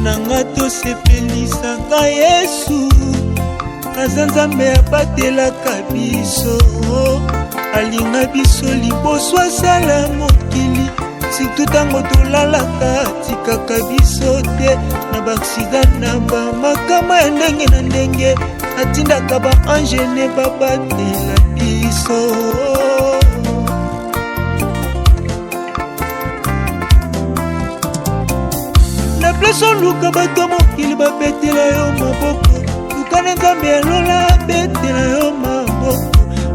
nanga tosepelisaka Yesu aza Nzambe abatelaka biso alinga biso liboso asala mokili surtout ntango tolalaka tikaka biso te na baaksida na bamakama ya ndenge na ndenge atindaka baange ne babatela biso na place oluka bato mokili babetela yo maboko luka na Nzambe alola abetela yo maboko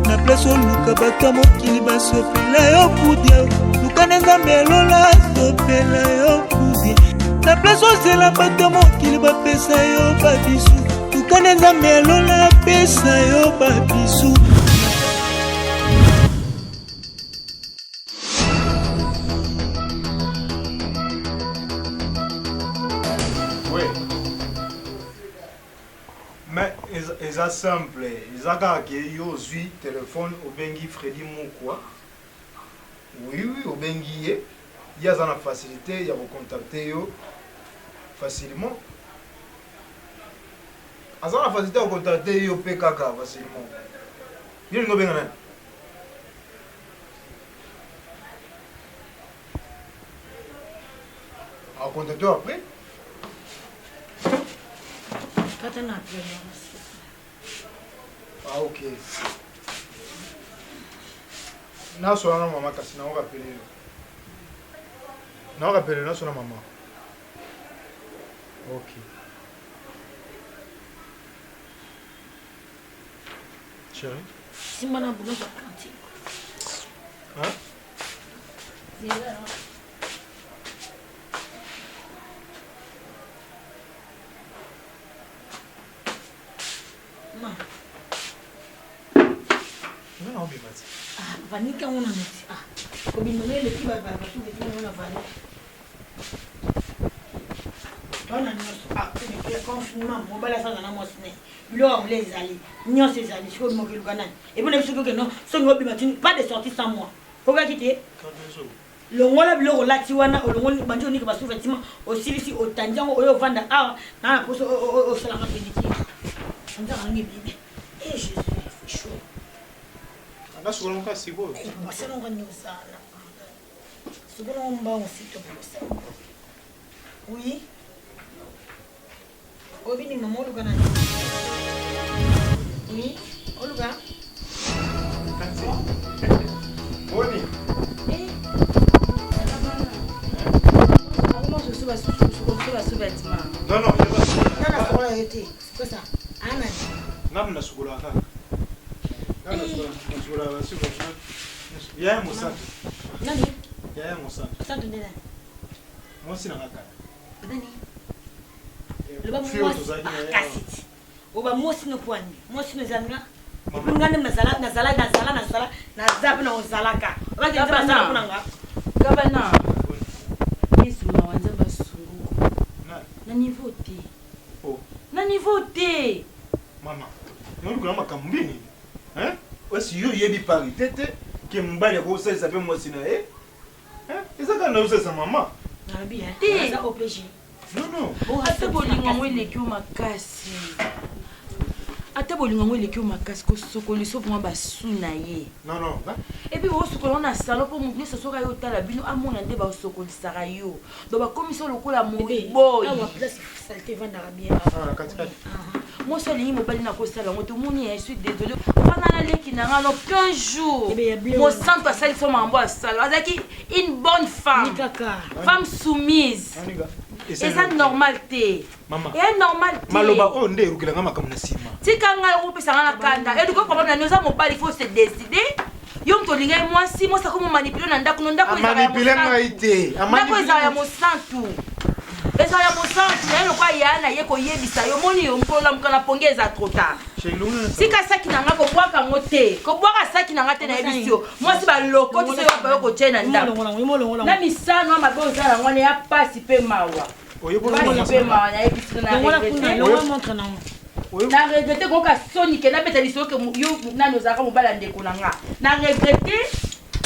na place oluka bato mokili basopela yo kudia luka na Nzambe alola asopela yo kudia na place ozela bato mokili bapesa yo babisu luka na Nzambe alola apesa yo babisu. Mais c'est simple, ils ont yo suis téléphone au bengi Freddy Moukwa. Oui, au bengi il y a la facilité, il y a vous contacter yo facilement. A la facilité de contacter yo PKK facilement. Il no benga. A contacter après. Ah, ok. Na sona na mama kasi na rappeler. Na rappeler na sona mama. Ok. Chérie. Si mon aboulot va canter. Hein? C'est là. Non, mais vas-y. Ah, vanika on a mis. Ah, comme il me met le petit baba, tout le temps on a vanné. On a mis. Ah, c'est le confinement. Mon bala ça dans la mosquée. L'homme les alliés. Nyon ses alliés. Je veux montrer le ganan. Et vous n'avez que non. Ce n'est pas de sortie sans moi. Faut pas quitter. Le ngola bilo relati wana olongoni banjo ni ba effectivement aussi ici au tandiango oyo vanda ah na poso au salama beniti. On va ramener bébé. Et Jésus, il fait chaud. On a souvent un cas si beau. C'est non ramener ça là. Souvent on va aussi te ça. Oui. Obini maman le gana. Oui. Oluga. Boni. Non, non, c'est quoi ça? Anna. Non, il y a un moussa. Nani? Il y a un moussa. Ça donne là. Moi aussi, Nani? le bas moi cassite. Oba moi aussi no poani. Moi aussi no zanga. Ngane nazala na zap na ozalaka. Oba ke nazala kunanga. Gabana. Yesu mawanza basungu. Na niveau T. Oh. Na niveau T. Maman. Non ko makambo mbini. Hein? Osi yo yebi parité te ke mbale ko ça s'appelle moi sina eh? Hein? Ezaka na usa sa maman. Na bien. Ça OPG. Non non. Ate bolinga mwele kyo makasi. Ate bolinga mwele kyo makasi ko sokoli sauf moi basuna ye. Non non. Et puis au sokoli on a salon pour montrer ce soka yo tala bino amona nde ba sokoli sara yo. Do ba commission lokola mo boy. Ah wa place saleté vendre bien. Ah katika. Moi seul yi mobali na ko sala ngoto moni je suis désolé. Pendant la leki na ngalo qu'un jour. Mon sang pa sali so mambo asala. Azaki une bonne femme. Femme soumise. Et ça normal té. Maman. Et normal té. Maloba o nde rukilanga makambo na sima. Tika nga ko pesa nga kanda. Et du coup comme na noza mobali il faut se décider. Yo mtolinga moi si moi ça comme manipuler na ndako ndako ezala manipuler ngaite. Ndako ezala ya mosantu. Eza ya mosantu na yo kwa yana ye ko yebisa yo moni yo mpola mkana pongeza trop tard. Sika saki na nga ko bwaka ngote. Ko bwaka saki na nga te na ebisio. Moi si ba loko tu se yo ba ko tena ndako. Na misano ma bo zala ngwane ya pasi pe mawa. Oyebona pe mawa na ebisio na regrette. Na regrette ko ka soni ke na beta biso ke yo na nozaka mobala ndeko na nga. Na regrette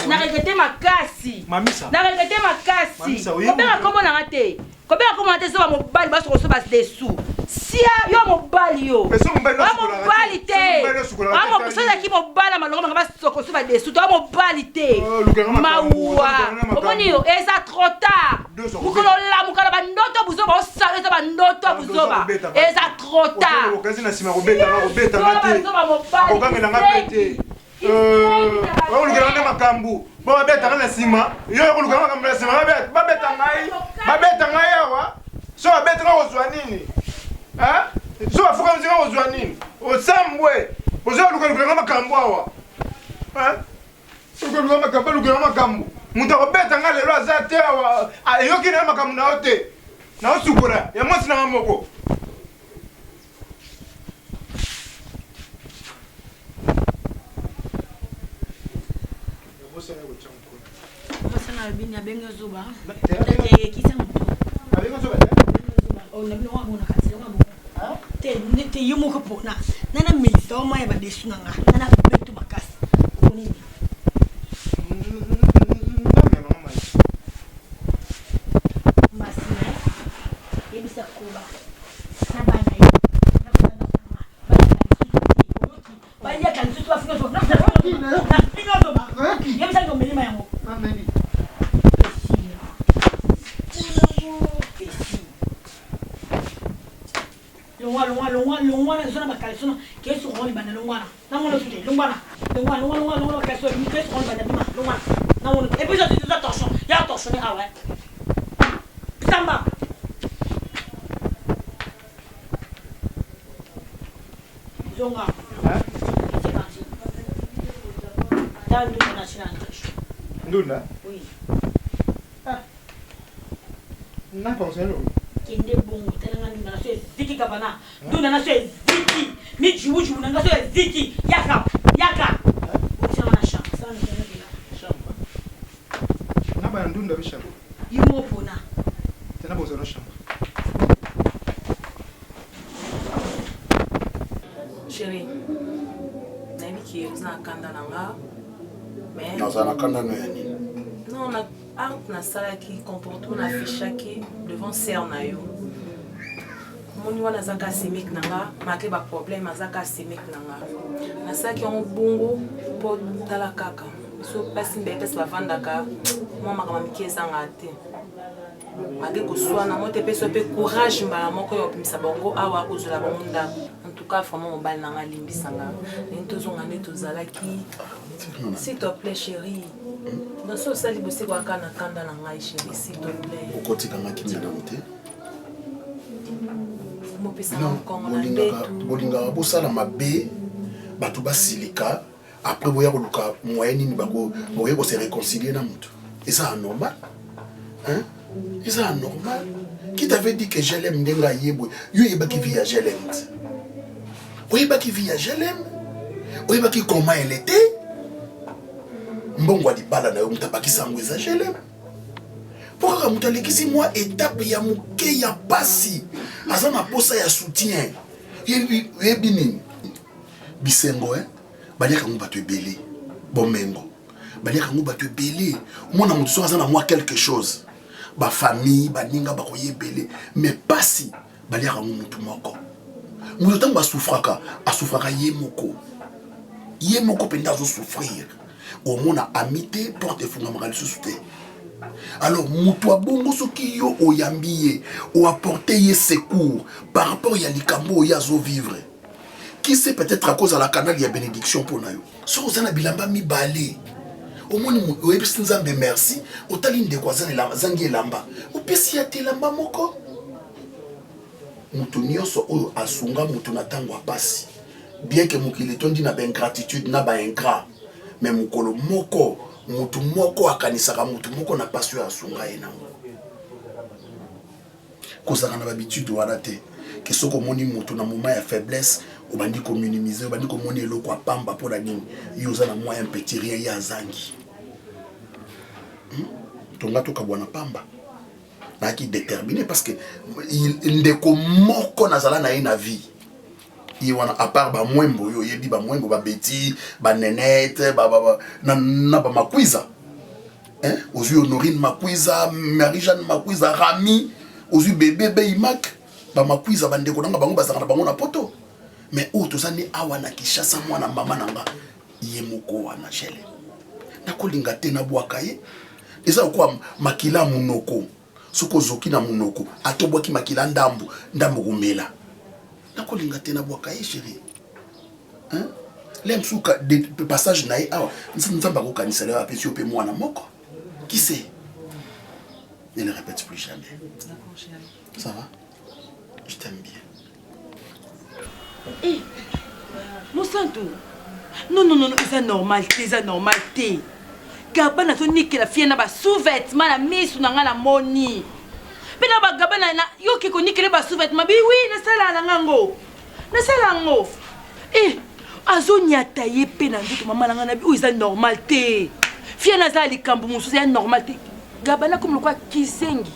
Na regrette makasi. Mamisa. Na regrette makasi. Kobera komo na ngate. Kobera komo na te so ba mobali ba so ba dessous. Sia yo mobali yo. Mobali te. Amo so ya ki mobala malongo ba soko so ba dessous. To mobali te. Mawa. Omoni yo eza trop tard. Mukolo la mukala ba ndoto buzoba o sale to ba ndoto buzoba. Eza trop tard. Okazi na sima robeta na robeta ngate. Okange na ngapete. Olugera na makambu. Ba beta na sima. Yo olugera na makambu na sima. Ba beta ngai. Ba beta ngai awa. So ba beta ngo zwa nini? Hein? So ba fuka mzinga ngo zwa nini? Osambwe. Ozo olugera na makambu awa. Hein? Olugera na makambu. Muta robeta ngai lelo azate awa. Ayoki na makambu na ote. Na osukura. Ya mwasi na moko. Masana bini abenga zoba. Tete kisa mtu. Abenga zoba. Oh na bino wangu nakati wangu. Te yumo ko pona. Nana milisa o maya ba desu nanga. Nana betu makasi. Kuni. Masina. Ebisa kuba. Sabana yi. Baya kan su tuwa fingo zoba. Na fingo zoba. Yebisa ngo melima yango. Ameni. Longwana zona bakalisona kesu roni bana longwana namona tute longwana kesu kesu roni bana bima longwana namona et puis j'ai attention il y a attention ah ouais samba zonga c'est parti dans le national Nduna? oui Na pensé lo. Kende bongo telanga nduna na so ziki kabana nduna na so ziki mi juju na so ziki yaka ukisema na shamba sana ndio Shamba. Na ba ndunda bishamba. yimo pona Tena bozo no shamba. Chérie, nayebi ki oza na kanda na nga mais naza na kanda no ya nini non na art nasalaki comportement nafichaki devant ser na yo moni wana azaka asemik na nga make baproblème azaka asemik na nga nasalaki yango bongo mpo tala kaka so mpasi mbe mpesi bavandaka mwa makambo mike ezanga te make koswana mo te mpe so mpe courage mbala moko ya kopimisa bango awa kozwela bango ndako en tout cas vraiment mobali nanga alimbisanga nini tozonga nde tozalaki s'il te plaît chérie dans ce sali bosi kwa kana kanda na ngai chérie s'il te plaît okotikanga kimia na mote mopesa na kongo na betu bolingaka bosala mabe bato basilika après boya koluka moyen nini boye kose réconcilier na moto eza anormal hein eza anormal qui t'avait dit que je l'aime ndenga yebo yo yebaki vie ya je l'aime oyebaki vie ya je l'aime oyebaki comment elle était mbongo adibala na yo mutabakisa yango eza je l'aime po kaka moto alekisi mwa étape ya moke ya pasi aza na posa ya soutien yebi nini bisengo baliaka yango bato ebele bomengo baliaka yango bato ebele omona moto soki aza na mwa quelque chose bafamille baninga bakoya ebele mais pasi baliaka yango motu moko moto ntango asufraka ye moko mpenza azosouffrir omona ami te porte efungamaka lisusu te alors moto abongo soki yo oyambi ye oapporte ye secours par rapport ya likambo oyo azovivre qui sait peut-être à cause de la canal ya bénédiction pour na yo soki oza na bilamba mibale omoni oyebisi nzambe merci otali ndeko azangi elamba opesi ya te elamba moko moto nyonso oyo asunga moto na ntango ya pasi bien que mokili etondi na baingratitude na baingrat mais mokolo moko moto moko akanisaka moto moko na pasi oyo asunga ye nango kozala na babitude wana te ke soki omoni moto na moment ya faiblesse obandi kominimize obandi komoni eloko apamba mpona nini yo oza na moyen petit rien ye azangi tonga tokabwana pamba nayaki déterminé parce que ndeko moko nazala na ye na vie ye wana à part bamwembo oyo oyebi bamwembo babeti banenete na bamakwiza hein ozwi Honorine Makwiza, Marie-Jeanne Makwiza, Rami, ozwi bébé Beimak, ba Makwiza bandeko nanga bango bazaka na bango na poto. Mais o tozani awa na Kishasa mwana mama nanga ye moko wana shele. Nakolinga te na bwaka ye. Eza kwa makila munoko. Soko zoki na munoko atobwaki makila ndambu kumela. Nakolinga te na bwaka ye chérie. Hein? L'aime souka de passage naï awa nzamba ko kanisa la apesi ope mwana moko. Qui sait? Ne le répète plus jamais. D'accord, chérie. Ça va? Je t'aime bien. Eh, mon santo. Non, non, non, c'est normal, c'est normal. Gabana to niki la fille na ba sous-vêtement la mise na nga na moni. Bena ba gabana na yo ki ko niki le ba sous-vêtement bi oui na sala na ngango. Na sala ngo. Eh, azo nyata ye pe na ndoto mama na nga na bi oui c'est normal té. Fille na za likambo musu c'est normal té. Gabana comme le quoi kizengi.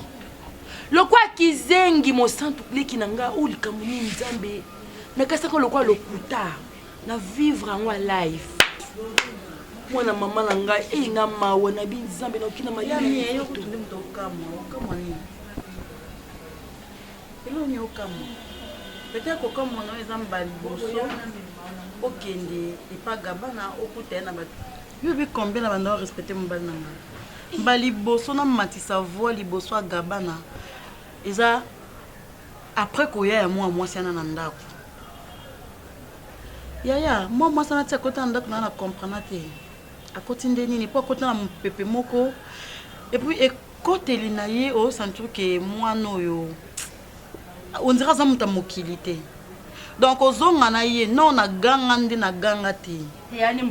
Le quoi kizengi mon santo leki na nga o likambo ni nzambe. Na kasa ko le quoi le kuta. Na vivre en life. Mwana mama na ngai nga mawa na binzambe na okina mayami yo kutunde mutokamo ni elo ni okamo peut-être okamo no ezamba liboso okende epa gabana okuta na bato yo bi combien na banda respecter mbali na ngai mbali liboso na matisa voix liboso a gabana eza après koya ya moi sana na ndako yaya moi sana tia kota ndako na comprendre te akoti ndenini po akoti na pepe moko et puis ekoteli na ye o sentir que mwana oyo on dirait ça muta mokili te donc ozonga na ye non na ganga nde na ganga te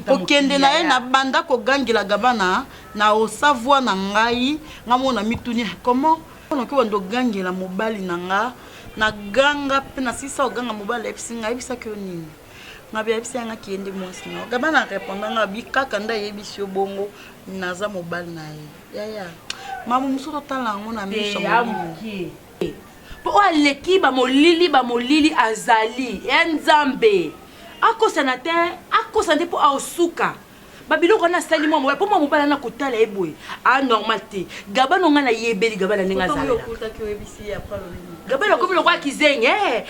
okende na ye na banda kogangela gabana na osavoi na ngai ngamona mituni comment onoki wando gangela mobali na nga na ganga pe na sisa oganga mobali epsi ngai bisa ke nini ngabi epsi nga kiende mwasi na gabana répondant ngabi kaka nda yebisi bongo naza mobali na ye yaya mamu musoto tala ngo na miso molimo po aleki ba molili azali enzambe akosana te po ausuka babiloko na sali mwa po mwa mobala na kotala eboye a normal te gabana nga na yebeli gabana ninga zala gabana ko biloko akizenye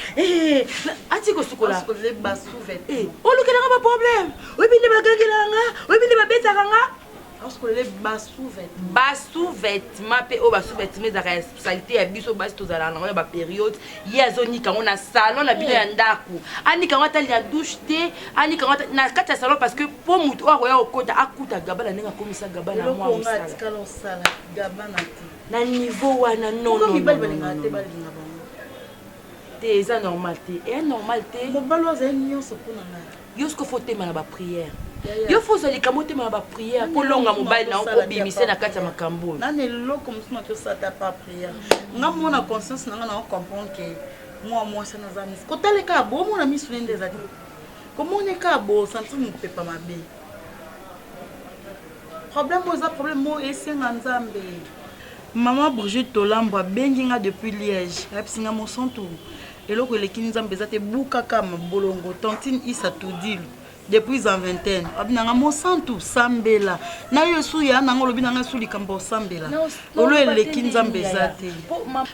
atiko sukola olukela nga ba problème oyebinde bagangelanga oyebinde babetaka nga bas-sous-vêtements pe o bas-sous-vêtements ezaka spécialité ya biso basi tozala nango ya bapériode ye azonika yango na salon na bino ya ndako anika yango atali na douche te anika yango na kati ya salon parce que po motu oyo akoya kokota akuta gabana ndenge akomisa gabana mwa mosala na niveau wana non te eza normal te eya normal te yo siko fo tema na baprière yo faut likambo te ma ba prière pour longa mobile na obimise na kati ya makambo na neloko musuna to sata pa prière nga mona conscience na nga na comprendre que moi ça na zamis ko taleka bo mona misu nende za comment on ka bo sentir mon pepa mabe problème mo esenga nzambe maman Brigitte Tolambo bengi nga depuis Liège apsinga mo santo eloko eleki nzambe za te bukaka mabolongo tantine isa tudil depuis en vingtaine abinanga mo santu sambela na yesu ya nango lobinanga su likambo sambela olo eleki nzambe zate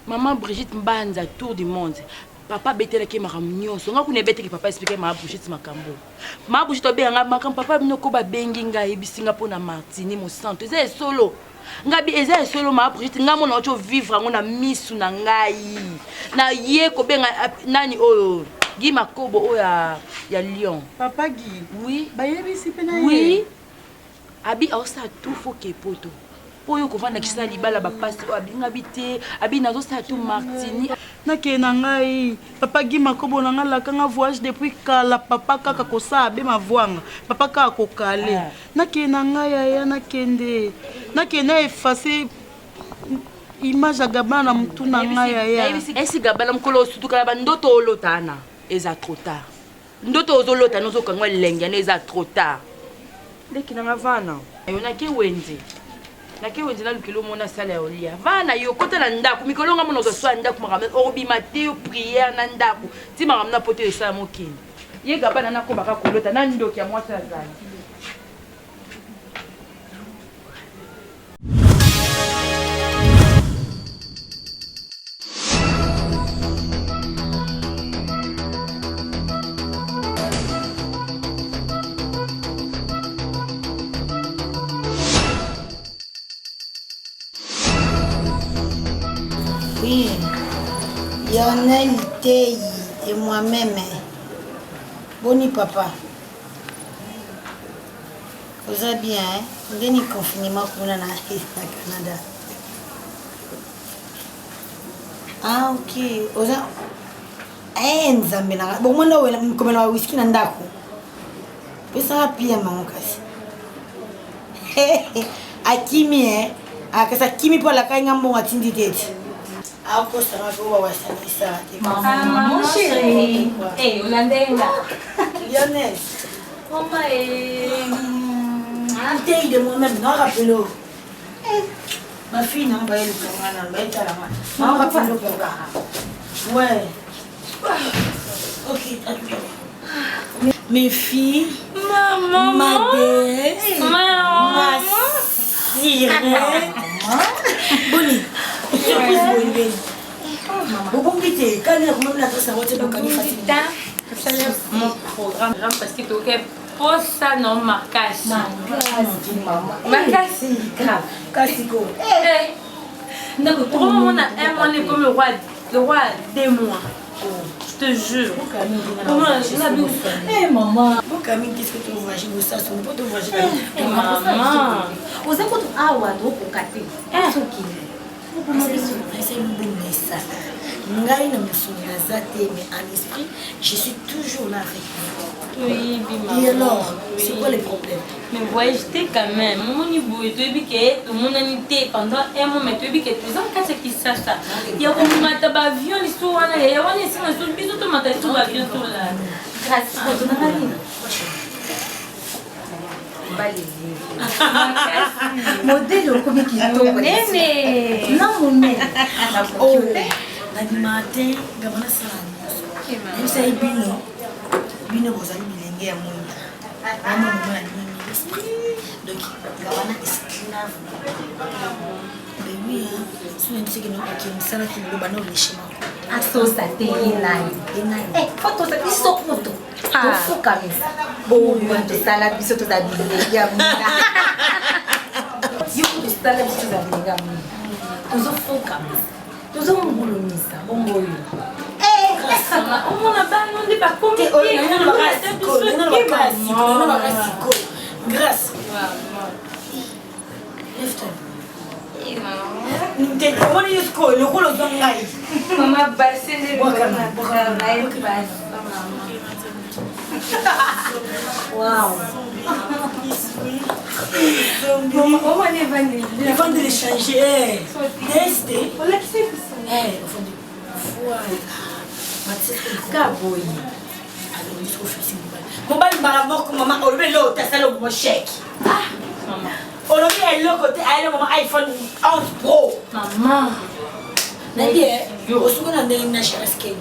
maman Brigitte Mbanza tour du monde papa betelaki makambo nyonso nga kuna ebeteki papa expliquer maman Brigitte makambo maman Brigitte obenga makambo papa binoko babengi nga ebisinga pona Martini mo santu eza solo ngabi eza solo maman Brigitte nga mona ocho vivre ngo na misu na ngai na ye ko benga nani oyo Guy Makobo o ya Lyon. Papa Guy. Oui. Ba yebi si pena. Oui. Abi osa tout faut que poto. Po yo ko vanda kisa libala ba passe o abi ngabite abi nazo sa tout Martini. Na ke na ngai Papa Guy Makobo na ngala kanga voyage depuis kala papa kaka ko sa be ma voanga. Papa ka ko kale. Na ke na ngai ya na kende. Na ke na effacer image ya gabana mtu na ngai ya. Esi gabana mkolo sutuka ba ndoto olotana. Eza trop tard. Ndoto ozolota nozo kangwa lenga eza trop tard. Leki na vana. Yo na ke wenze. Na ke wenze na lukelo mona sala ya olia. Vana yo kota na ndako mikolo nga mona ozoswa ndako makame orobima te prière na ndako. Ti makame na poto esa mokini. Ye gabana na ko baka kolota na ndoki ya mwasa zali. Oui. Lionel Tei et moi-même. Boni papa. Vous allez bien, hein? Vous avez un confinement pour la Canada. Ah, ok. Vous avez un Zambie. Bon, moi, je vais comme un whisky dans Dako. Mais ça va bien, maman. Akimi, hein? Ah, que ça Kimi pour la caille en bon à Tindidette. Ah, au ça va voir ça. Maman chérie. Eh, Hollandais là. Lionel. Maman est. Tei de moi-même, non, rappelez-le. Ma fille, non, bah, elle est là. Non, rappelez-le pour ça. Ouais. Ok, attends. Mes filles, Maman. ma belle, ma sirène. Bonnie, surprise Bonnie. Bon, quitter. Quand elle a la trace à votre époque, elle est fatiguée. Mon programme, parce que tu es pour ça, non, Marcas. Marcas, grave. Cassico. Pour moi, on a un mois comme le roi 2 mois. Je te jure. Eh maman. Bon Camille, qu'est-ce que tu veux voir? Je veux ça, on peut te voir. Maman. Vous avez quoi à Wado pour cater? En esprit, je suis toujours là avec vous. Oui, maman. Et alors, c'est quoi les problèmes? Mais voyez, j'étais quand même. Mon niveau est tout le monde a été pendant un moment, tu as vu que tu as qu'est-ce qui ça ça. Il y a comme un avion, l'histoire, il y a un bisou, tout matin, tout avion, tout là. Grâce à votre mari. Modèle comme qui tombe. Non, mon mère. Oh, l'animateur, Gabana Salani. Vous savez, Bino, vous avez bilingé à moi. Maman, donc, Gabana esclave. Mais oui, si on dit que nous avons ça, qui nous banons les schémas. Ah, ça, t'es là. Eh, faut que tu sois moto. Faut que tu bon, tu ça la biso tout d'habiller. Yo, tu ça la biso d'habiller. Tu so faut que tu so mbulumisa, bomboyo. On a pas non de pas compliqué. Grâce. Maman bassé les Wow. Maman est venue. Ils vont les changer. Tester. On l'a fait ça. Voilà. Gaboyi. Alors, il faut faire mon bal maman comme maman on le l'autre ça le mon chèque. Ah maman. On le met l'autre côté à maman iPhone 11 Pro. Maman. Nadi yo suko na ndenge na sharaske.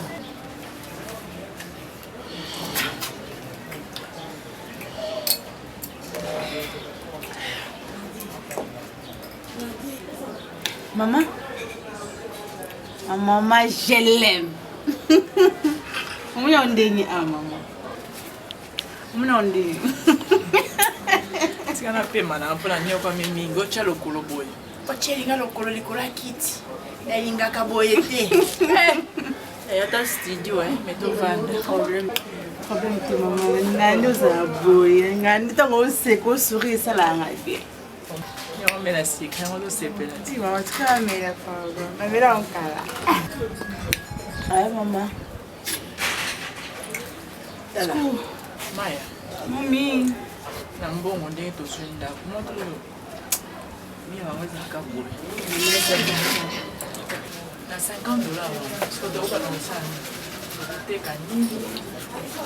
Maman, maman, je l'aime. Comment on dit maman? Comment on dit? Tika na pema na mpona nyoka mimi ngocha lokolo boye. Ochelinga lokolo likola kiti. Yalinga kaboye te. Ata studio mais to vanda. Problème te maman. Nani oza boye. Ngani tango oseko sourire sala ngapi. Yo mela sika ngo sepela. Ti maman tika mela pardon. Na mela onkala. Ay maman. Tala. Maya. Mami. Na mbongo ndenge tozwinda kumoto yo. Mi aweza kaboye. Na $50 so do kwa nsana. Teka nini?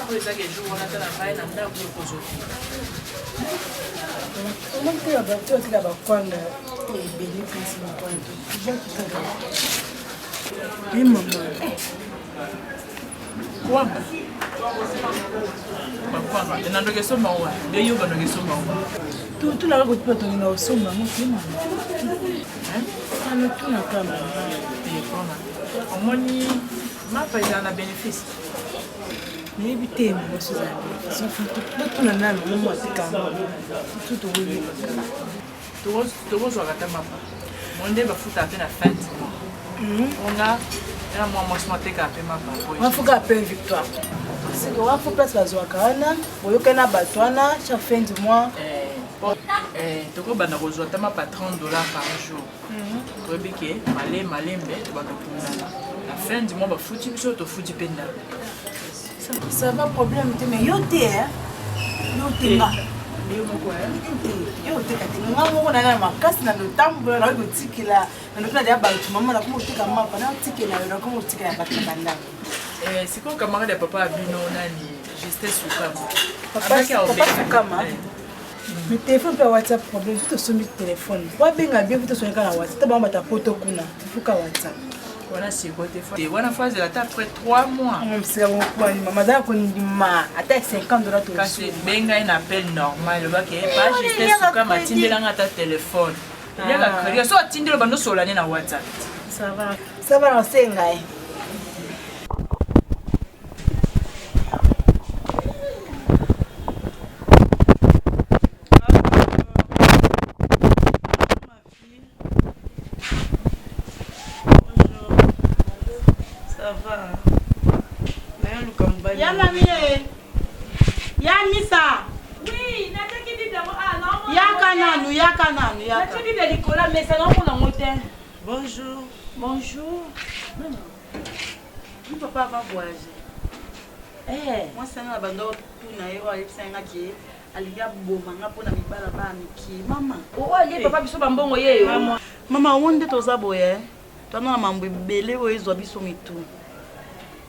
Kwa zake juu wana tena fae na ndako kwa zote. Comment tu as battu tu l'as prendre et béni principal point. Je qui maman. Kwanga. Makwanga, na ndoke soma wa. Ndio yoba ndoke soma wa. Tu la route pas ton na osomba mo ki maman. Ano tu na kama. Telefona. Omoni mapa ina na bénéfice. Mais évitez moi ce ça. Ça fait tout na nalo mo atika. Tout to oui. Togo zwaka ta mapa. Monde bafuta pe na fête. On a moi je m'attends qu'à payer ma papa. On faut qu'à payer victoire. C'est que on faut place la zoakana, boyo kana batwana chaque fin du mois. Toko bana rejoint ma pas $30 par jour. Rebeke malembe la fin du mois ba foutu biso to foutu penda. Ça va problème mais yo té hein. Yo té ma. Yo moko yo té kati nga moko na makasi na lotambo na ko tikila na nokuna dia ba tu mama na ko tika mapa na tikila na ko tika ya batanda. C'est quoi camarade de papa Abino nani Justin Soukama. Papa Soukama. Le téléphone peut WhatsApp problème, tu te soumis le téléphone. Wa benga bien tu te soumis kana WhatsApp, taba mata poto kuna, il faut WhatsApp. Voilà c'est quoi téléphone. Wana phase la ta après 3 mois. C'est bon quoi ni maman da ko ndima ata $50 to. Quand c'est benga un appel normal, le ba ke pas Justin Soukama tindelanga ta téléphone. Il y a la créer so tindelo bando solane na WhatsApp. Ça va on senga. Ya mami ya misa. Oui, nataki bible mo non. Yaka nanu. Nataki bible likola mais ça non pour motel. Bonjour. Bonjour. Non. Papa va voyager. Moi c'est na bando tout na yo ali senga ki aliga bomanga pona mibala ba miki. Mama. Oh ali papa biso bambongo ye yo. Mama wonde toza boye. Tona mambo belé o ezo biso mitu.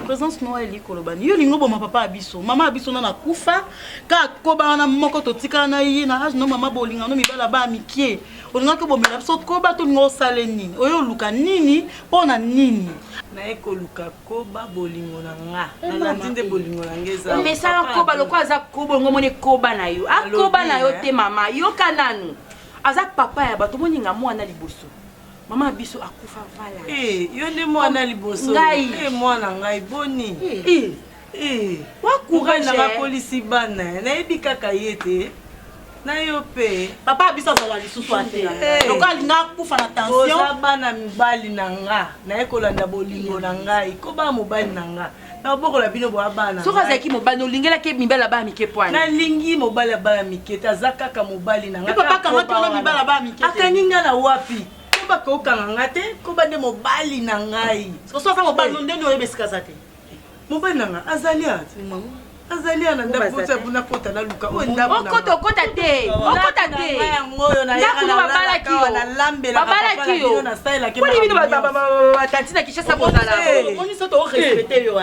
Présence noa eli kolobani yo lingo boma papa abiso mama abiso na kufa ka koba na moko to tika na yi na age no mama bolinga no mibala ba mikie olinga ko bomela biso koba to ngo sale nini oyo luka nini pona nini na ekoluka koba bolingo na nga na ndinde bolingo na ngeza mais ça koba loko aza koba ngo mone koba na yo akoba na yo te mama yo kananu aza papa ya bato moninga mwana liboso mama biso akufa vala yo nde mwana liboso mwana ngai boni wakura na polisi bana nayebi kaka ye te na yo pe papa biso azala lisusu ate lokali nga kufa na tension oza bana mibali na nga nayekolanda bolingo na ngai koba mobali na nga na bokola bino boya bana soki azalaki mobali olingelaki mibali abaya mike pwana nalingi mobali abaya mike te aza kaka mobali na nga papa kanga tona mibali abaya mike akangi nga na wapi ko kanga te ko bande mobali na ngai so so mobali ndeni oyebesika zate mobali na nga azali ana ndaputa buna kota na luka o ndapu na okota te ngoyo na yaka na babalaki yo na lambela babalaki yo na style ke bino batanti na kishasa bozala oni so to respecter yo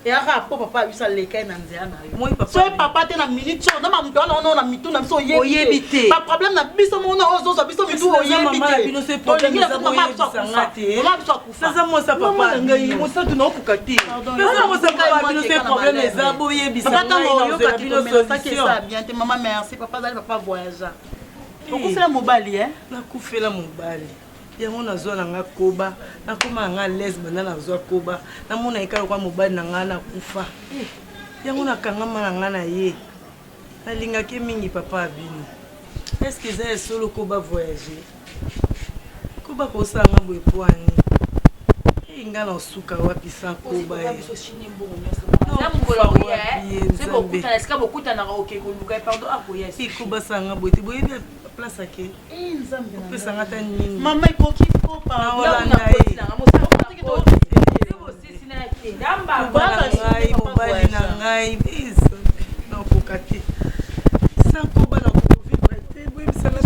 et ara papa bisa leka na nzela na yo moi papa so papa te na minute na mamuto na na mitu na biso oyebite pas problème na biso mona ozo biso mitu oyebite bino se problème za mama biso akufa ça moi ça papa ngai mo sa tu na okukati ça moi ça papa bino se problème za boyebisa papa tango yo ka bino solution ça bien te maman merci papa zali papa voyager okufela mobali nakufela mobali yango nazwa na nga koba nakoma nga les banda nazwa koba namona ekala kwa mobali na nga nakufa yango nakangama na nga na ye nalingaki mingi papa abino est-ce que eza solo koba voyager koba kosala nga boye pwani nga na osuka wapi sa koba ye koba sanga boye te boyebi place ake opesanga ta nini mama ekoki mobali na ngai nakoka te sankoba na kovivre te boyebisanga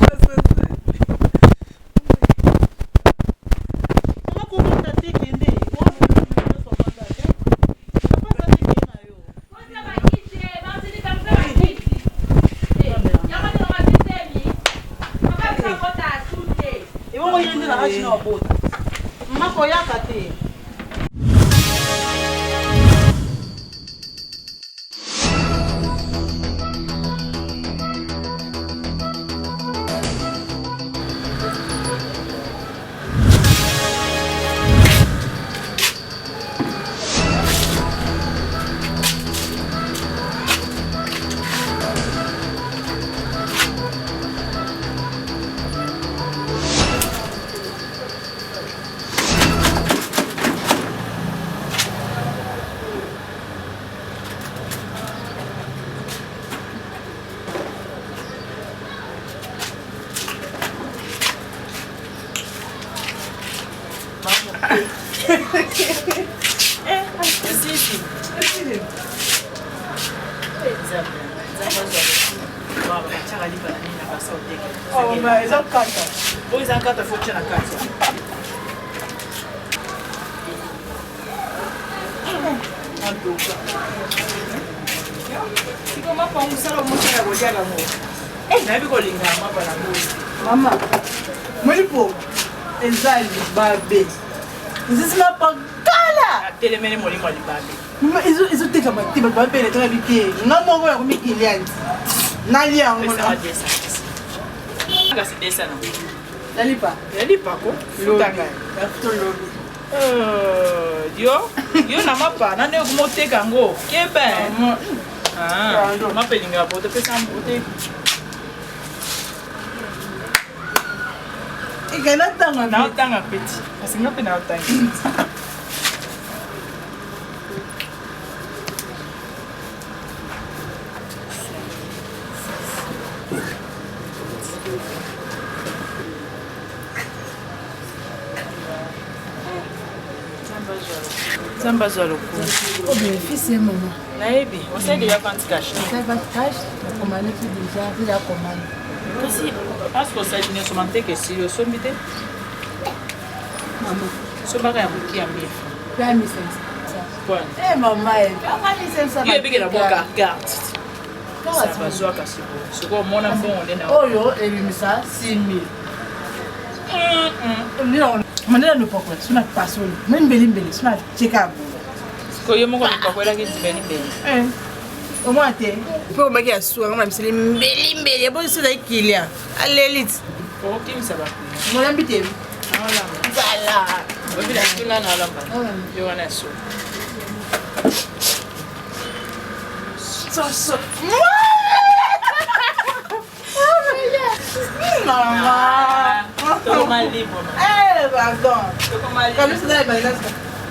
mako yaka te Mama, molipo ezali babe. Nzisima pakala. Telemene molimo libabe. Mama izo teka bati babe le tona bite. Ngamo ngo ya kumikilianti. Nali yango na. Ngasi desa na. Nalipa ko. Lutanga. Afto lobi. Dio na mapa na ne kumoteka ngo. Kebe. Ah, mapelinga poto pesa mbote. Ikana tanga na tanga peti. Asinga pe na tanga. Zamba zalo ko. O bénéfice maman. Naebi, on sait déjà quand tu caches. Ça va cash, la commande qui déjà, c'est la commande. Aussi, parce que ça dit ne somente que si le sommité. Maman. Soba ya buki ambi. Pas mi sense. Quoi? Eh maman, pas mi sense. Il est bien la boca carte. Ça va jouer à Kasibo. C'est quoi mon enfant on est là. Oh yo, et lui ça 6000. Manela no pokwa, suna pasoli. Même mbeli, suna cheka. Ko yo moko kwa kwela ki tibeni mbeli. Au moins te. Pour maki asua ngama miseli mbeli. Yabo sina ikilia. Alelit. Ko kim ça va. Mon ambité. Voilà. Sala. Obi la tuna na lamba. Yo wana so. So. Maman. Todo mal libre. Pardon. Comme ça,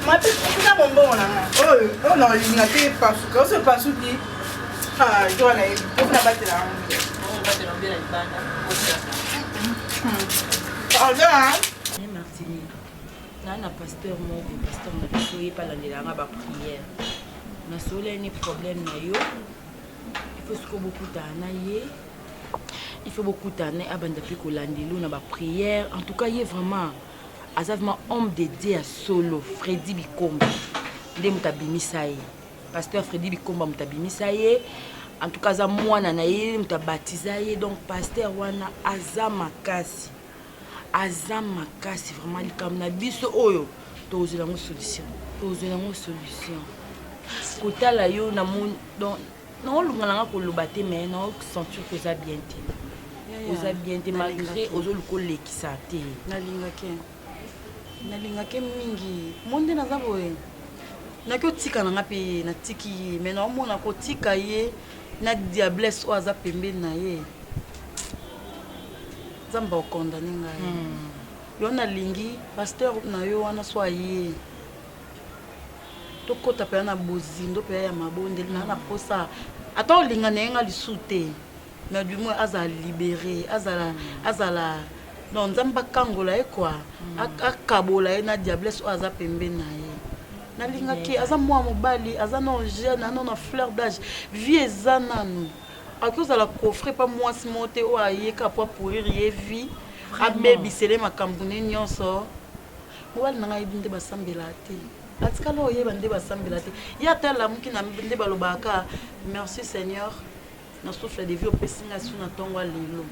ma petite bonbon là. Oh non, il n'y a pas de quand c'est pas souci. Ah, je dois aller. On va battre là. On va battre là bien la bande. Pardon. Martini. Na pasteur moko, pasteur na biso ye pala ndelanga ba prière. Na sole ni problème na yo. Il faut que beaucoup d'ana ye. Il faut beaucoup d'années à Bandapi Kolandelo na ba prière. En tout cas, il est vraiment azavement homme dédié à solo Freddy Bikomba. Ndé mutabimisaye. Pasteur Freddy Bikomba mutabimisaye. En tout cas, za mwana na ye mutabatisaye donc pasteur wana azamakasi. Azamakasi vraiment likamna biso oyo tozela ngo solution. Tozela ngo solution. Kotala yo na mon donc non lungana ko lobate mais non sentir que ça bien té. Oza bien té malgré ozo luko lekisa té. Nalingake mingi. Monde na zaboye. Na ko tika na ngapi na tiki mais non mona ko tika ye na diablesse o aza pembe na ye. Zamba o condamner ngai. Yo na lingi pasteur na yo wana soye. Tokota pe na bozindo pe ya mabonde na posa ata olinga na yenga lisute mais du moins aza libéré azala donc nzamba kangola e quoi akabola na diablesse o aza pembe na ye na linga ki aza mwa mobali aza non jeune na fleur d'âge vie eza nanu akoza la coffre pas moi monter o ayeka pour pourrir ye vie abebisele makambo ne nyonso mobali na ngai binde basambela te atikala oyeba nde basambela te ya tala muki na nde balobaka merci Seigneur na souffle de vie opesinga suna tongo lelo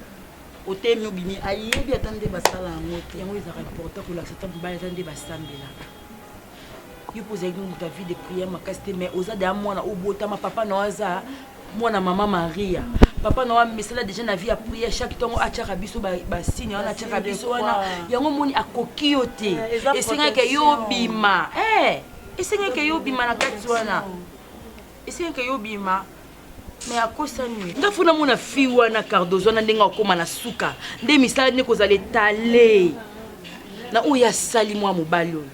otemi obini ayebi ata nde basala yango te yango ezaka important kolakisa mobali ata nde basambela yo pose exemple ta vie de prière makasi te mais oza da mwana obotama papa na aza mwana mama Maria papa na misala déjà na vie à prière chaque temps atiaka biso ba signe wana atiaka biso wana yango moni akoki yo te esenga ke yo bima esenga ke yo bima na kati wana esenga ke yo bima mais akosa nui ndafuna mona fi wana Cardozo na ndenga okoma na suka nde misala ne kozale tale na oya sali mwa mobali oyo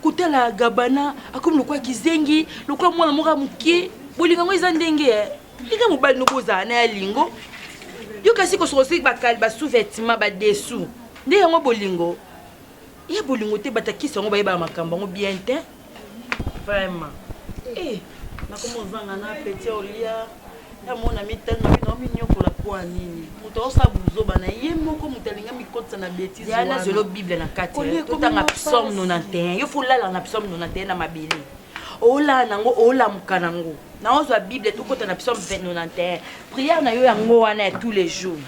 kutala gabana akomi lokwa kizengi lokwa mwana moka mukie bolinga ngo eza ndenge ika mobali noboza na ya lingo yo kasi kosokosi bakali ba sous-vêtements ba dessous nde yango bolingo ya bolingo te batakisa ngo bayeba makambo ngo bien te vraiment nakomozanga na petit olia ya mona mitani mabi na minyokola kwa nini moto osabuzoba na ye moko moto alinga mikotisa na bêtise ya na zelo bible na kati totanga psaume 91 yo fulala na psaume 91 na mabele ola nango ola mukanango na ozwa bible tokota na psaume 91 prière na yo yango wana tous les jours.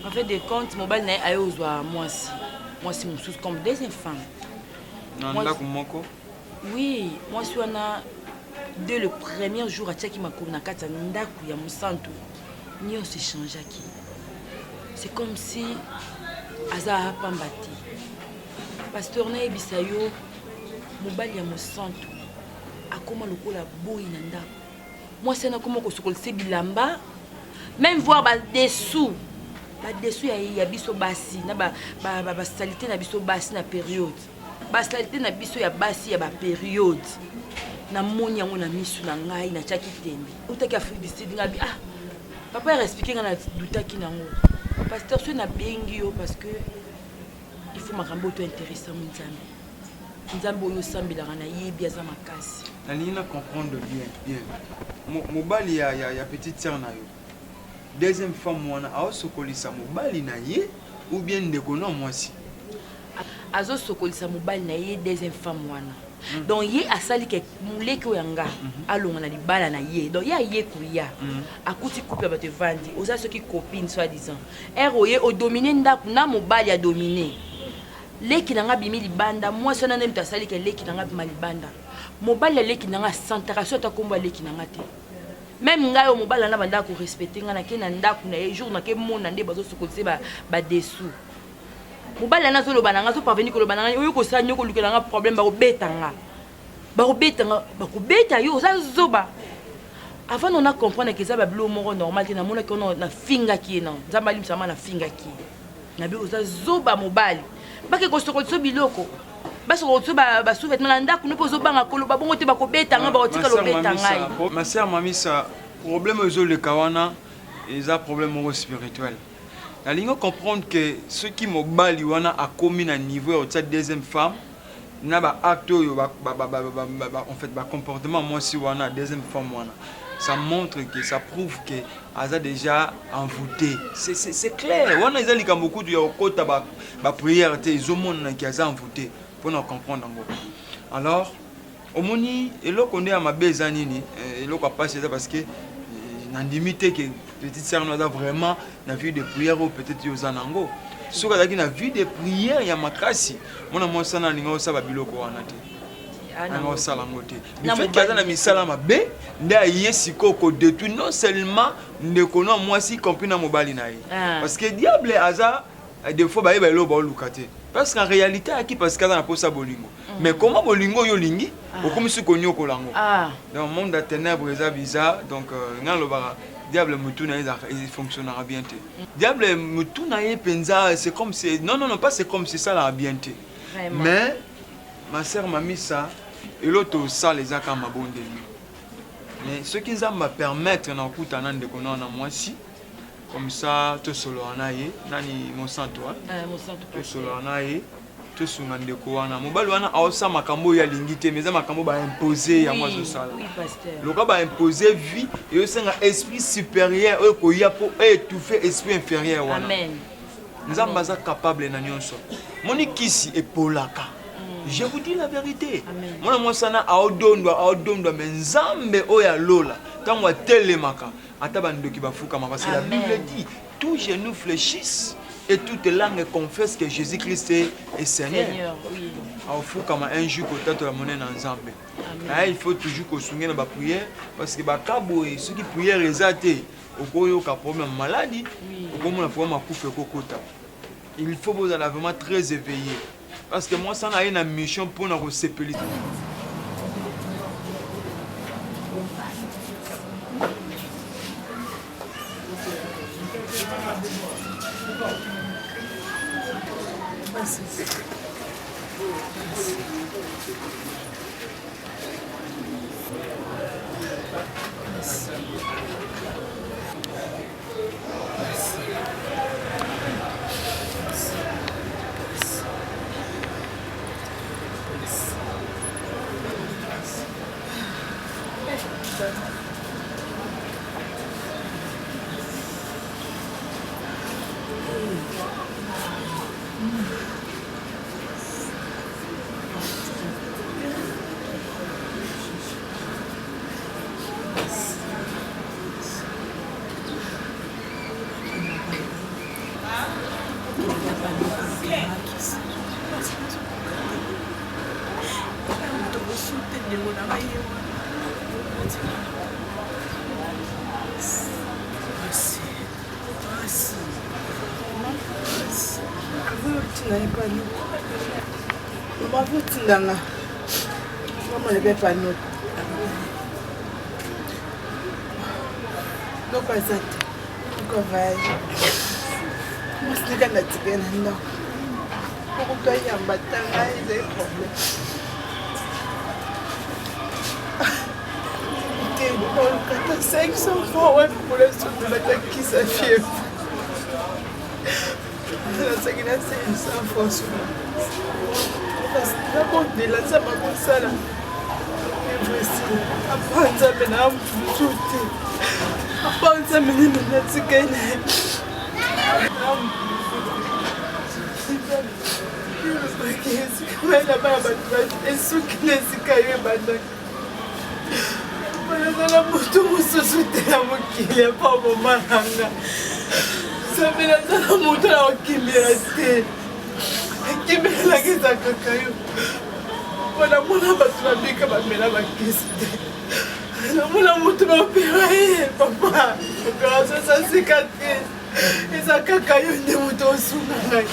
En fait de compte mobile na ayo ozwa mwasi mosusu comme des enfants. Oui, mwasi wana dès le premier jour atiaki makolo na kati ya ndako ya mosantu nyonso echangeaki. C'est comme si aza apamba te. Pasteur nayebisa yo mobali ya mosantu akoma lokola boyi na ndako. Mwasi wana akoma kosokolisa bilamba même voir dessous ya biso basi na ba salité na biso basi na période ba salité na biso ya basi ya ba période na moni yango na misu na ngai na chaki tembi utaki Afrique du Sud ngabi papa expliquer nga na dutaki nango pasteur so na bengi yo parce que il faut makambo to intéressant Nzambe. Nzambe oyo sambelaka na yebi aza makasi. Nalingi na comprendre bien. Mobali ya petite sœur na yo. Deuxième femme wana aosokolisa mobali na ye ou bien ndeko na mwasi. Azo sokolisa mobali na ye deuxième femme wana. Donc ye asali ke muleki oyanga alonga na libala na ye. Donc ye kuya. Akuti couple ba te vandi. Oza soki copine soi disant. Oye o dominer ndaku na mobali a dominer. Leki nanga bimi libanda moi sona nem tasali ke leki nanga bima libanda. Mobali leki nanga centration ta komba leki nanga te. Même ngayo mobali na banda ko respecter nga na ke na ndaku na ye jour na ke mona nde bazo sokolise ba dessous. Mobali na zo lo bananga zo parvenir ko lo bananga oyo ko sa nyoko lukela nga problème ba ko betanga. Ba ko beta yo za zoba. Avant on a comprendre que ça ba blo moko normal te na mona ke on na finga ki na. Nzamba limsama na finga ki. Na bi oza zoba mobali. Bake ko sokolise biloko. Baso ko ba sous-vêtement na ndaku ne pozo banga kolo ba bongo te ba ko betanga ba otika lo betanga. Ma sœur Mamisa, problème aux le kawana, ils a problème spirituel. La ligne comprendre que ceux qui mobali wana a commis un niveau au cette deuxième femme, na ba acte en fait ba comportement moi si wana deuxième femme wana. Ça montre que ça prouve que Aza déjà envoûté. C'est clair. Wana ils a beaucoup de kota ba prière te ils ont qui Aza envoûté pour nous comprendre encore. Alors au moni et là qu'on est à ma bezanini et là qu'on passe parce que n'a limité que petite sœur nous a vraiment na vie de prière ou peut-être yozanango. Soka daki na vie de prière ya makasi. Mona mo sana linga sa ba biloko wana te. Ana sala ngote. Le fait qu'il y a na misala mabe nda yesiko ko détruit non seulement ndekono moi si compris na mobali na ye. Parce que diable aza des fois ba lo ba lukate. Parce qu'en réalité aki parce que na posa bolingo. Mais comment bolingo yo lingi o comme si konyo ko lango. Dans le monde de ténèbres ça bizarre donc ngalo ba diable mutuna il fonctionnera bien te. Diable mutuna ye penza c'est comme c'est non pas c'est comme c'est ça la bien te. Mais ma sœur m'a mis ça et l'autre ça les a comme bon de lui. Mais ce qui va me permettre na kutana ndeko na moi si comme ça tout solo anaye nani mon santo mon santo tout solo anaye tout sunga ndeko wana mobali wana aosa makambo ya lingite mais makambo ba imposer ya moi zo sala le ka ba imposer vie et osenga esprit supérieur o ko ya pour étouffer esprit inférieur wana amen nzamba za capable na nyonso moni kisi epolaka. Je vous dis la vérité. Moi sana aodondwa mais nzambe oya lola tango telemaka atabando ki bafuka parce que la Bible dit tout genou fléchisse et toute langue confesse que Jésus-Christ est Seigneur. Oui. Afuka ma un jour ko tato la monnaie na nzambe. Il faut toujours ko sunga na ba prière parce que ba kabo et ceux qui prière ezate okoyo ka problème maladie okomo na problème akufe kokota. Il faut vous aller vraiment très éveillé. Parce que moi, ça n'a une mission pour nous séparer. Danga. Maman ne peut pas nous. Donc ça donc va. Moi c'est quand la tibia non. Pour toi il y a un batanga et des problèmes. T'es bon quand 500 francs ouais pour le sous de la qui s'affiche. nasangi naselisa mfonso nabondela nzambe akosala apa nzambe na mfusu te apa nzambe nini natikai na ye esika bana bato esuki na esika yo ebandaki nazala moto mosusu te na mokili epa moma nanga nzambe nazala moto na kokimbela te ekimbelelaki eza kaka yo mpo namona bato babika bamela bakisi te namona moto baopera ye papa opération sa cicatrice eza kaka yo nde moto osunga ngai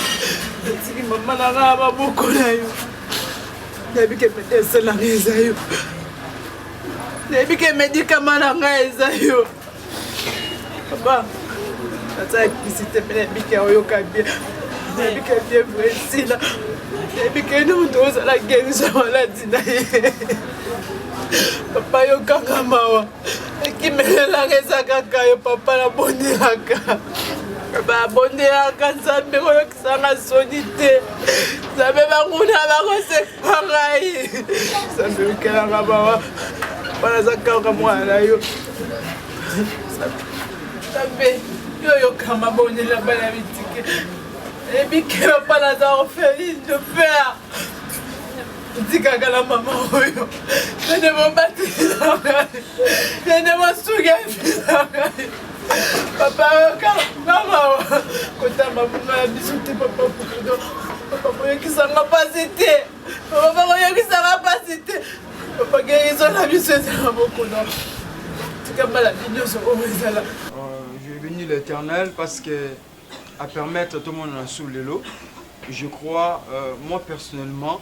natiki mama na ngai ya maboko na yo nayebi ke medese na ngai eza yo nayebi ke medikama na ngai eza yo papa naza kisi te mpe nayebi ke oyoka bien nayebi ke bien vresila nayebi ke nde moto ozala guérison maladi na ye papa yokanga mawa ekimelelanga eza kaka yo papa nabondelaka babondelaka nzambe koyokisanga soni te nzambe banguna bakosekwa ngai nzambe yokelanga mawa mpo naza kaka mwana na yo nzambe yoyoka mabondela bana bitike ebike papa naza orpheline de père ntikaka na mama oyo nende mobatela ngai nende mosuka efila ngai papa oyoka mama kotamba bunga na biso te papa pudo papa koyokisanga pasi te papa koyokisanga pasi te papa guérison na biso eza na mokolo tika maladi nyonso oyo ezala. Je bénis l'Éternel parce que à permettre tout le monde à sous l'élo. Je crois, moi personnellement,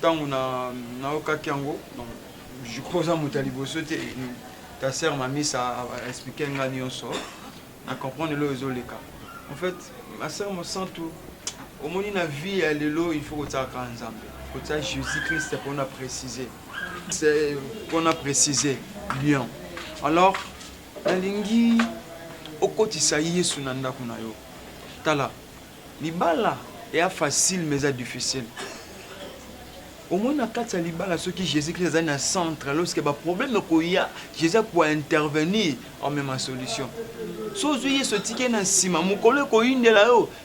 tant on a aucun Kiango, donc je crois que Moutaliboso, ta sœur m'a mis à expliquer un gagnant sort, à comprendre le cas. En fait, ma sœur me sent tout. Au moment de la vie, elle est là, il faut que tu aies un ensemble. Il faut que tu aies Jésus-Christ, c'est qu'on a précisé. C'est qu'on a précisé, bien. Alors, la lingi, au côté ça y est, sunanda kunayo. Tala, libala est facile mais c'est difficile. Au moins, quand tu as libala, ce qui Jésus-Christ est dans le centre, lorsqu'il y a un problème, Jésus peut intervenir en même solution. Si vous avez ce ticket dans le ciment, mon collègue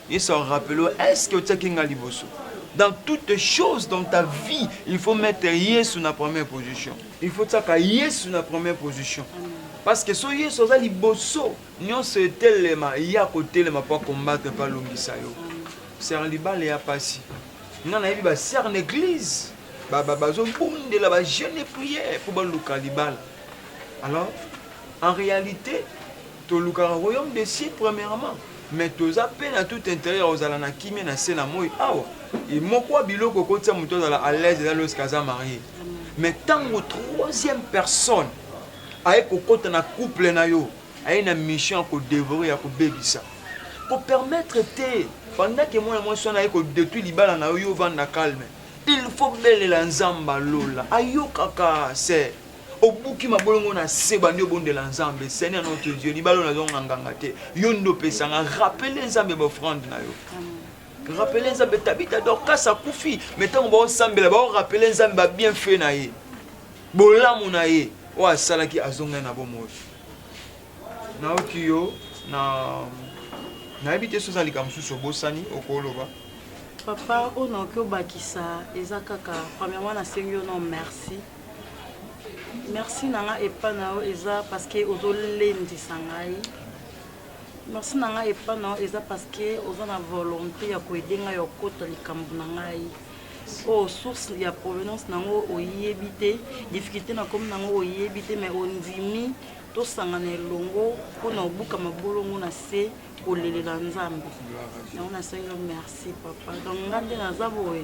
il se rappelle, est-ce que tu as un liboso? Dans toutes choses dans ta vie, il faut mettre Jésus sur la première position. Il faut que Jésus sur la première position. Parce que si Jésus est dans liboso, nous sommes tellement, il y a côté le pas combattre par l'ongisayo. C'est un libal et à passer. Nous avons vu faire une église. Nous avons une jeune prière pour le libal. Alors, en réalité, tu as le royaume des cieux premièrement. Mais tu as peine à tout intérieur aux alana qui mène à Sénamoy. Et moi, quoi, bilo, coco, tu as à l'aise dans le casa marié. Mais tant que troisième personne, avec côté na couple na yo, avec une mission pour dévorer, pour bébisa, pour permettre te, pendant que moi suis avec détruire libala na yo vanda calme. Il faut belle l'ensemble lola. Ayo kaka c'est au bout qui m'a bolongo na sebandi bon de l'ensemble. Seigneur notre Dieu, libalo na zonga ngangate. Yondo pesanga rappeler nzambe bofrande na yo. Rappeler nzambe tabita donc kasa kufi, mettons bon ensemble là, bon rappeler nzambe bien fait na ye. Bolamu na ye. Wa salaki azonga na bomo. Na okiyo na habité sur ça les kamsu so bosani okoloba. Papa on a que bakisa ezakaka premièrement na seigneur non merci. Merci nanga epanao eza parce que ozolendi sangai. Merci nanga epanao eza parce que ozana volonté ya koedenga yo kota likambu nangai. Oh, source ya provenance nango oyebite difficulté na comme nango oyebite mais ondimi to sangana longo pona obuka mabolongo na se olelela nzambe na on a seigneur merci papa donc ngande na zaboye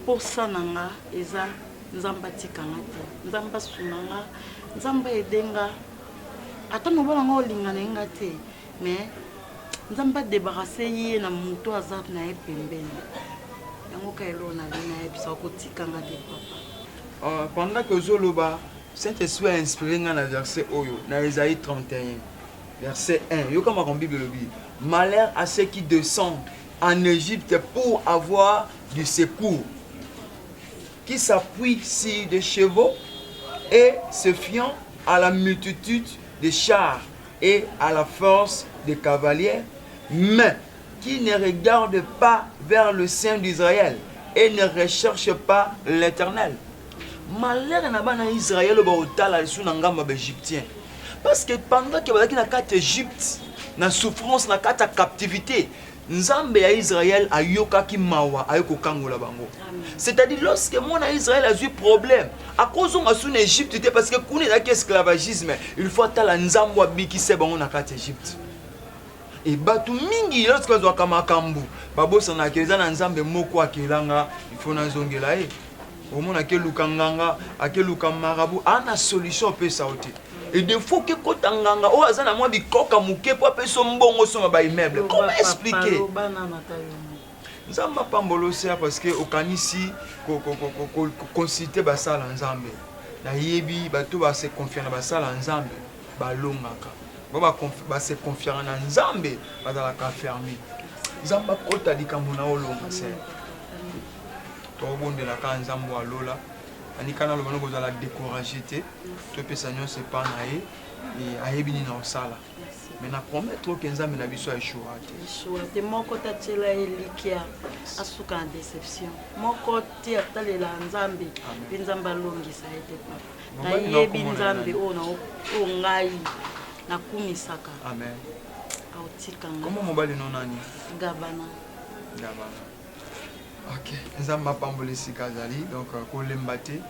pour ça nanga eza nzamba tikanga te nzamba sunanga nzamba edenga ata mobala ngo lingana nga te mais nzamba débarrasser yé na muto azat na e pembeni. Pendant que Zoloba, Saint-Esprit a inspiré dans le verset Oyo, dans Isaïe 31, verset 1. Yo comme en Bible le dit. Malheur à ceux qui descendent en Égypte pour avoir du secours, qui s'appuient sur des chevaux et se fiant à la multitude des chars et à la force des cavaliers, mais qui ne regardent pas vers le sein d'Israël et ne recherchent pas l'Éternel. Malheur n'a pas Israël au égyptien. Parce que pendant que vous avez Égypte, na souffrance, na kata captivité, Nzambe ya Israël a yoka ki mawa ayoko kangola bango. C'est-à-dire lorsque mon Israël a eu problème, à cause on a sous Égypte parce que kuni na esclavagisme, il faut tala Nzambo abiki se bango na kata Égypte. Et batu mingi lorsque zo kama kambu, babosa na keza na Nzambe moko akelanga, il faut na zongela e. Au monde akeluka nganga, akeluka marabu, ana solution pe sauter. Et des fois que quand on a azana moi bikoka muke po pe so mbongo so ba immeuble. Comment expliquer? Nzamba pambolo c'est parce que au kanisi consulter ba sala nzambe. Na yebi bato ba se confier na ba sala nzambe ba longaka. Ba se confier na nzambe ba la ka fermer. Nzamba kota likambo na olonga c'est. To bonde la ka nzambo alola. Anikana le bango la décourager te to pesa nyo se pa na e ayebini na osala mais na promettre que nzambe na biso échoué te moko ta tela elikia asuka en déception moko ti atalela nzambe nzamba longisa ete papa na yebi nzambe o ngai na kumisaka amen autika comment mobali non nani gabana ok nzamba pambole sikazali donc kolembate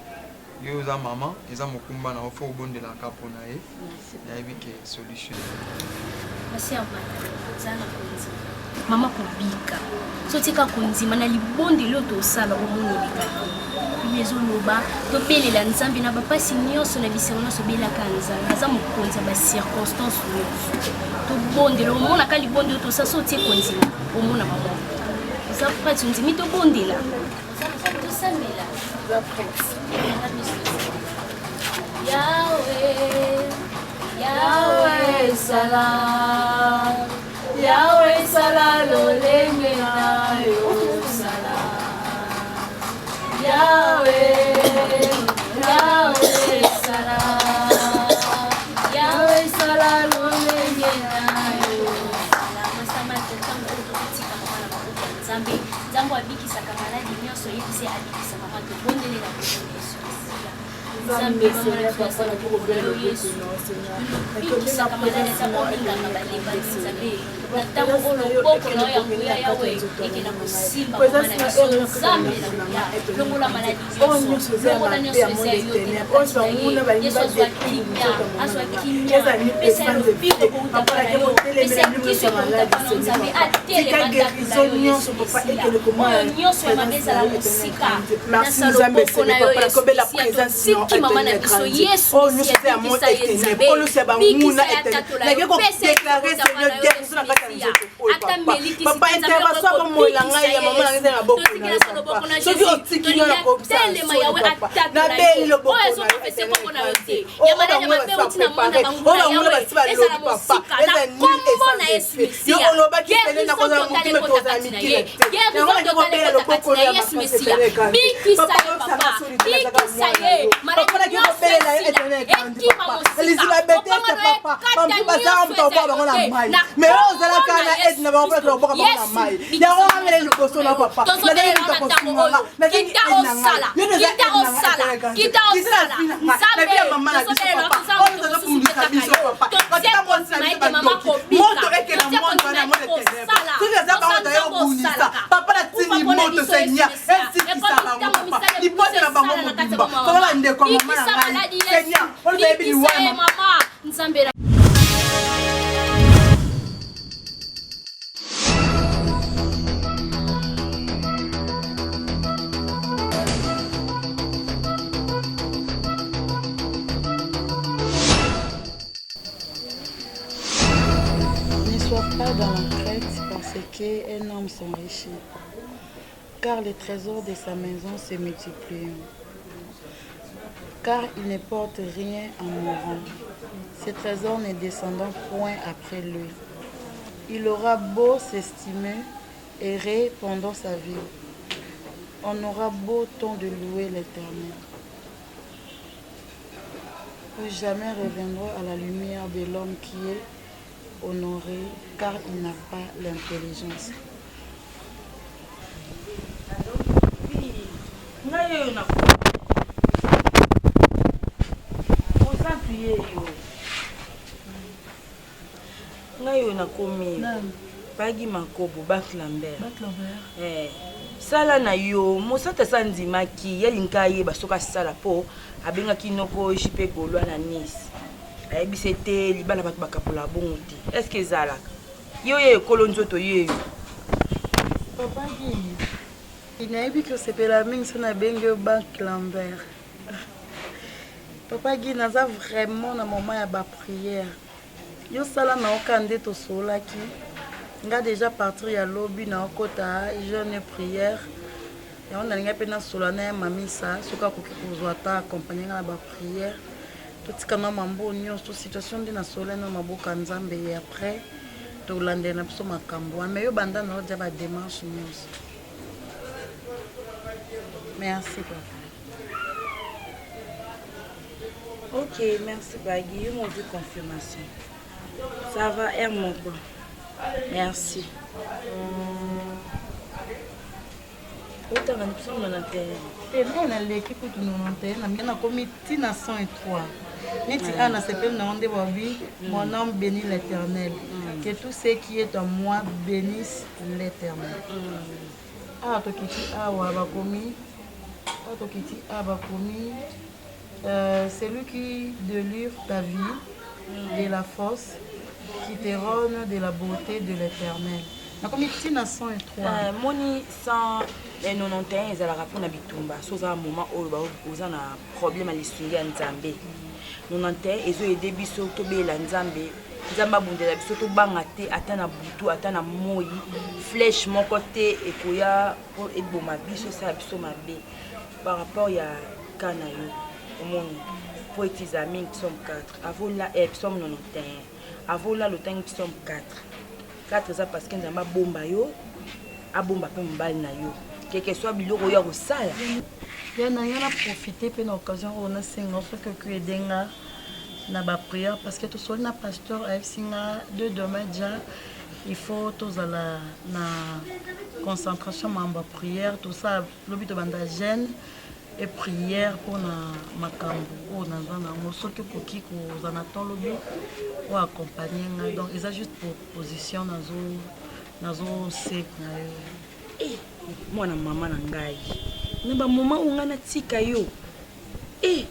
yo za maman eza mokumba na ofo obondela kapo na ye yayebi ke solution merci zana konzi mama kobika sotika konzima na libondelo tosala omoni bika ezoloba tobelela nzambe na bapasi nyonso na bisengo nyonso belaka nzambe aza mokonzi ya bacirconstance nyonso tobondela omonaka libondelo tosala sotie konzima omona mama ça prête tu me dis to bondi là ça met là va prête Yahweh Yahweh salam Yahweh salam lolenge na yo salam Yahweh Yahweh salam Yahweh salam lolenge na yo Zambi, Zambo abikisaka maladi nyonso yebise abikisa mama tobondelela Yesu. Zambi mama twasala tobondela Yesu. Bikisaka maladi zabonganga balemba Zambi. Na tango ono boko na ya nguya yawe ekena kusimba mama na Yesu. Zambi na nguya longola maladi nyonso. Longola nyonso ese yote. Yesu azwa kimia, azwa kimia. Pesa rupiko kuutapana yo. Pesa kiso kuutapana Zambi. Atele mandakula yo Yesu. Nyonso ya mabeza la musika nasalo boko na yo Yesu siki mama na biso Yesu ya bikisa ye nzabe bikisa ya tatola yo pese ata meliki papa intervention comme mola ngai ya mama ngai na boko na so yo tikino na ko telema yawe atatola yo oyo so professeur boko na yo te ya mala ya mabe utina mwana bangu na yawe esa la musika na kombo na Yesu Mesia yo oloba kitele na koza mutima toza mitile Yesu Mesia bikisa ye papa bikisa ye mara nyonso ekima mosika opanga no ekata nyonso ezali mais ozalaka na aide na bango to boka na mai yango amele liboso na papa na dele ka kosunga na kita osala nzambe na mama na biso papa on doit kumbuka biso papa kata monsa na mama kobika moto ekela moto na moto tene tout les abans d'ailleurs bunisa papa na tini moto senya esikisa bango papa liboso na bango mobimba papa ndeko mama na ngai senya on doit be liwana mama nzambe. Ne sois pas dans la crainte parce qu'un homme s'enrichit, car les trésors de sa maison se multiplient. Car il ne porte rien en mourant, ses trésors ne descendant point après lui. Il aura beau s'estimer, errer pendant sa vie. On aura beau temps de louer l'Éternel. Vous jamais reviendrez à la lumière de l'homme qui est honoré, car il n'a pas l'intelligence. Ngayo nakomi bagi makobo Baklambert. Sala na yo mosata sandimaki yalinka yeba soka sala po abengaki noko jipe golwa na Nice. Ayebisi te libala bato bakapola bongo te. Est-ce que ezalaka yo ye ekolo nzoto yeyo Papa Guy, inayebi que sepela mingi so nabengi yo Baklambert. Papa Guy, naza vraiment na moment ya baprière. Yo sala na okande to solaki. Nga déjà partir ya lobby na okota jeune prière. Ya on alinga pena solana mamisa soka koki kozwa ta accompagner na ba prière. Tout kana mambo nyonso situation ndi na solana maboka nzambe et après to lande na biso makambo. Mais yo banda na odia ba démarche nyonso. Merci papa. Ok, merci Bagui, ils m'ont dit confirmation. Ça va, air mon bon. Merci. Autant on a besoin de notre et bien on a l'équipe pour nous monter na bien na comité na 103 niti ana s'appelle na onde babi mon nom bénit l'Éternel que tout ce qui est en moi bénisse l'Éternel. Ah to kiti awa ba komi ah to kiti aba komi c'est lui qui délivre ta vie de la force, qui te rend de la beauté de l'Éternel. Comme il na 103. Moni 191 ezalaka mpona bitumba so oza moment oyo oza na problème ya lisungi ya nzambe 91 ezoyede biso tobeyela nzambe nzambe abundela biso tobanga te ata na butu ata na moi flèche moko te ekoya mpo eboma biso esala biso mabe par rapport ya ka na yo omoni po etiza mingi psaume 4 avola psaume 91 avola lotangi psaume 4 eza parce que nzambe abomba yo abomba mpe mobali na yo keke soit biloko oyo ya kosala ya na nga na profite mpe na occasion oyo nasenga soki oki edenga na baprière parce que tosoli na pasteur ayebisi nga de demain dia il faut tozala na concentration mambo ya prière tosala lobi tobanda jeune et prière pour na makambo oyo naza nango soki okoki kozala na temps lobi oyo accompagne nga donc eza juste proposition nazoseka na yo mwana mama na ngai na bamoma oyo ngai natika yo oyo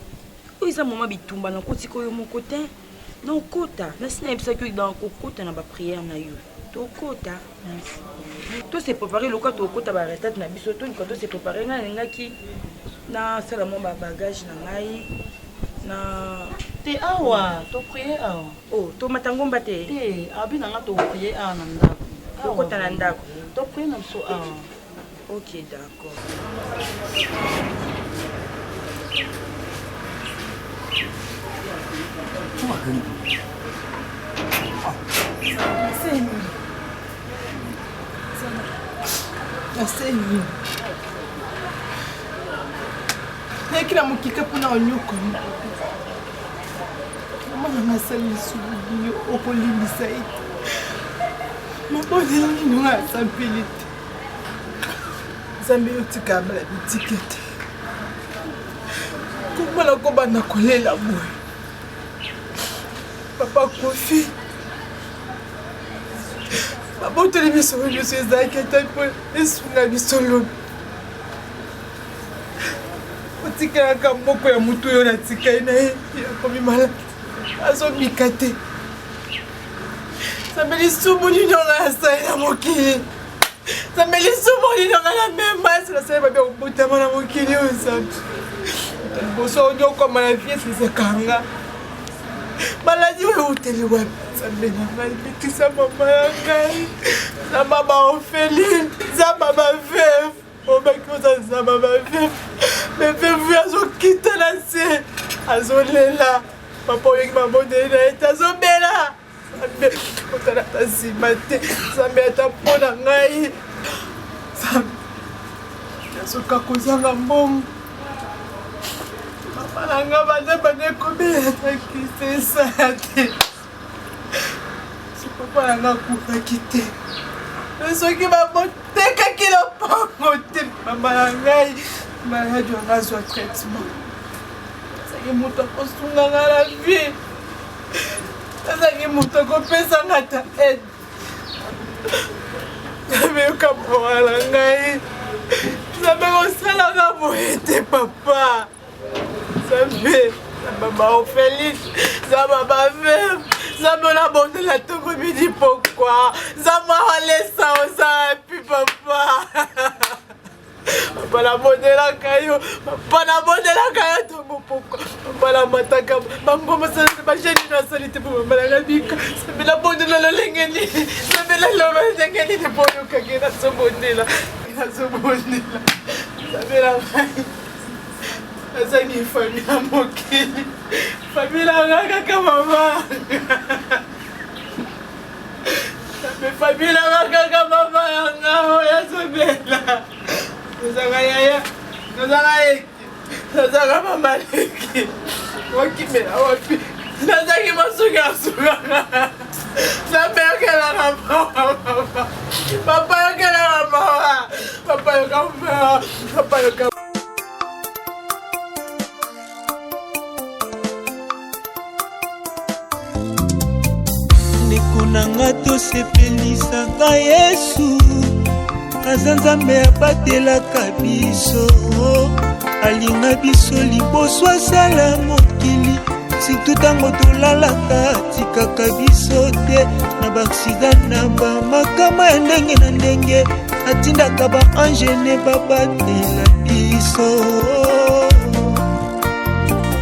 eza moma bitumba nakotika oyo moko te na okota nasi nayebisaki oyo dans kokota na baprière na yo tokota tose préparé loka tokota baretate na biso tonika tose préparé ngai nalingaki nasala mwa babagage na ngai na te awa toprie awa tomata ngomba te abi na nga toprie awa na ndako tokota na ndako toprie na biso awa. Ok, d'accord. Aseni. Nekila mukika puna onyoko. Mama nasali subuyo okolimbisa ite. Mabodi nini nga sampilite. Zambi yotika bala bitikete. Kumala koba na kolela boy. Papa Kofi. Papa uteli biso biso ezaki tapo esunga biso lo. Otika ka mboko ya mutu yo na tika ina ye komi mala. Azo mikate. Zambi subu ni ndonga sa ina mokili. Zambi subu ni ndonga na memba sa sa ba obuta mana mokili yo zambi. Boso ndio kwa mala fiesi se kanga. Maladi we uteli wa zambi na mali kisa mama yangai. Na mama Ophélie, za mama veuve. Obakoza za mama veuve. Mais veuve azo kita na se. Azo lela. Papa yeki mabonde na etazobela. Nzambe otala ta nsima te Nzambe ata mpo na ngai Nzambe nasoka kozanga mbongo mama na nga banda bandekobelataki te esala te papa na nga akufaki te soki babotekaki lopango te mama na ngai maladi wanga azwa traitement azangi moto akosunga nga na vie azangi moto akopesanga ta aide Nzambe yoka mawa na ngai Nzambe kosalanga boye te papa Nzambe na mama Ophélie Nzambe baveuve Nzambe onabondela ntongo midi pokwa Nzambe alesa ozapi papa Papa nabondelaka yo Papa nabondelaka yo ntongo pokwa Papa namataka bamboma bajeni nasali te po mama nanga bika Nzambe nabondela lolenge nini Nzambe naloba ndenge nini po yokaki nazobondela nazobondela Nzambe na ngai azangi famille ya mokili famille anga kaka mama famille anga kaka mama yanga oyo azobela tozanga yaya tozanga eki tozanga mama leki wakimela wapi nazangi masuki asukanga Nzambe yokelaka mawa papa yokelaka mawa papa yoka mawa papa yoka nanga tosepelisaka Yesu aza Nzambe abatelaka biso alinga biso liboso asala mokili surtout ntango tolalaka atikaka biso te na baaksida na bamakama ya ndenge na ndenge atindaka baangene babatela biso